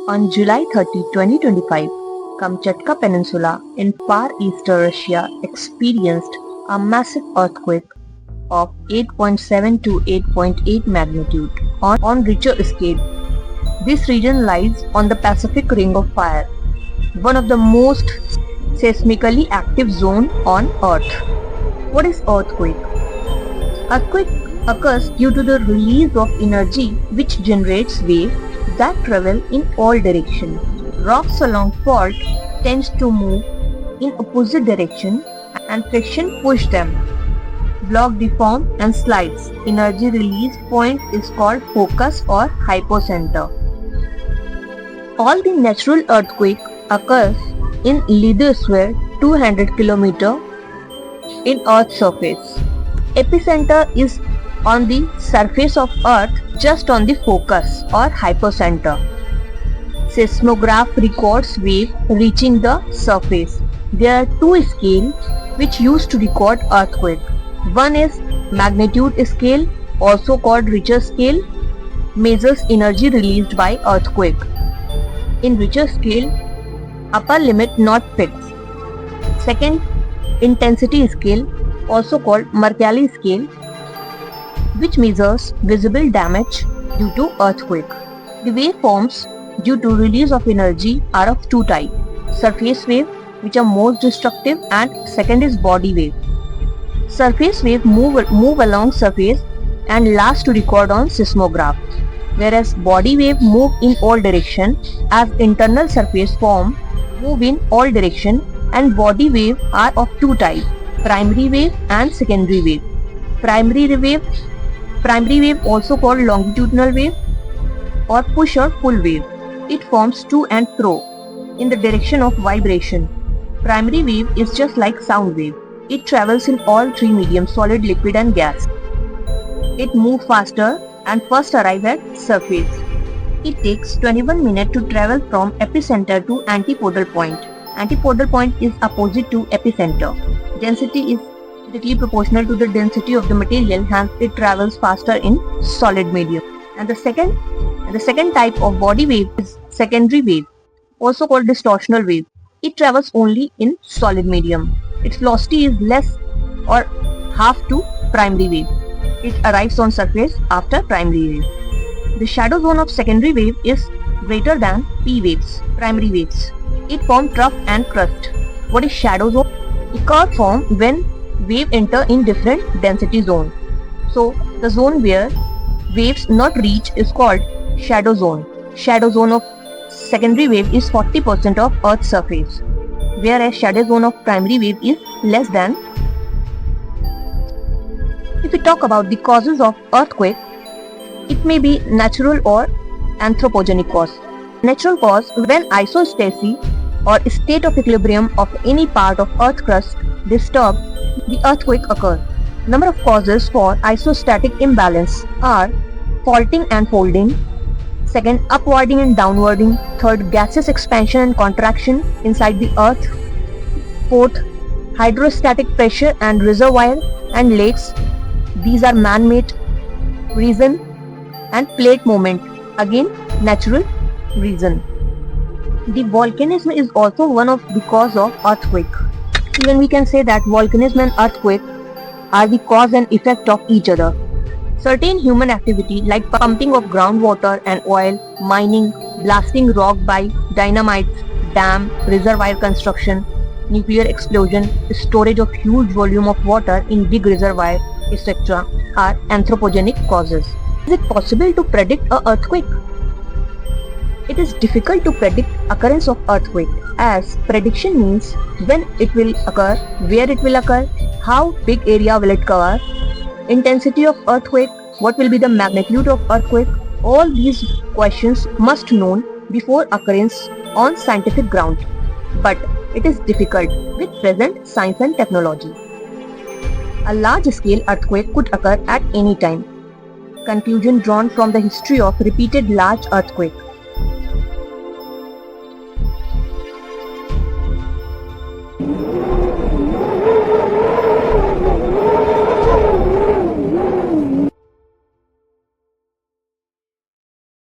On July 30, 2025, Kamchatka Peninsula in far eastern Russia experienced a massive earthquake of 8.7 to 8.8 magnitude on Richter scale. This region lies on the Pacific Ring of Fire, one of the most seismically active zones on Earth. What is earthquake? Earthquake occurs due to the release of energy which generates waves that travel in all directions. Rocks along fault tends to move in opposite direction and friction push them. Block deform and slides. Energy release point is called focus or hypocenter. All the natural earthquake occurs in lithosphere 200 km in Earth's surface. Epicenter is on the surface of Earth just on the focus or hypocenter. Seismograph records wave reaching the surface. There are two scales which used to record earthquake. One is magnitude scale, also called Richter scale, measures energy released by earthquake. In Richter scale, upper limit not fixed. Second, intensity scale, also called Mercalli scale, which measures visible damage due to earthquake. The waveforms due to release of energy are of two types: surface wave, which are most destructive, and second is body wave. Surface wave move along surface and last to record on seismograph, whereas body wave move in all direction as internal surface form move in all direction, and body wave are of two types: primary wave and secondary wave. Primary wave also called longitudinal wave or push or pull wave. It forms to and fro in the direction of vibration. Primary wave is just like sound wave. It travels in all three mediums: solid, liquid and gas. It moves faster and first arrive at surface. It takes 21 minutes to travel from epicenter to antipodal point. Antipodal point is opposite to epicenter. Density is directly proportional to the density of the material, hence it travels faster in solid medium. And the second type of body wave is secondary wave, also called distortional wave. It travels only in solid medium. Its velocity is less or half to primary wave. It arrives on surface after primary wave. The shadow zone of secondary wave is greater than P waves, primary waves. It forms trough and crust. What is shadow zone? It curve form when wave enter in different density zone. So the zone where waves not reach is called shadow zone. Shadow zone of secondary wave is 40% of Earth's surface, whereas shadow zone of primary wave is less than. If we talk about the causes of earthquake, it may be natural or anthropogenic cause. Natural cause: when isostasis or state of equilibrium of any part of earth crust disturbed, the earthquake occurs. Number of causes for isostatic imbalance are faulting and folding. Second, upwarding and downwarding. Third, gaseous expansion and contraction inside the earth. Fourth, hydrostatic pressure and reservoir and lakes. These are man-made reason. And plate movement, again natural reason. The volcanism is also one of the cause of earthquake. Even we can say that volcanism and earthquake are the cause and effect of each other. Certain human activity like pumping of groundwater and oil, mining, blasting rock by dynamites, dam, reservoir construction, nuclear explosion, storage of huge volume of water in big reservoir, etc. are anthropogenic causes. Is it possible to predict an earthquake? It is difficult to predict occurrence of earthquake, as prediction means when it will occur, where it will occur, how big area will it cover, intensity of earthquake, what will be the magnitude of earthquake. All these questions must known before occurrence on scientific ground, but it is difficult with present science and technology. A large-scale earthquake could occur at any time. Conclusion drawn from the history of repeated large earthquake.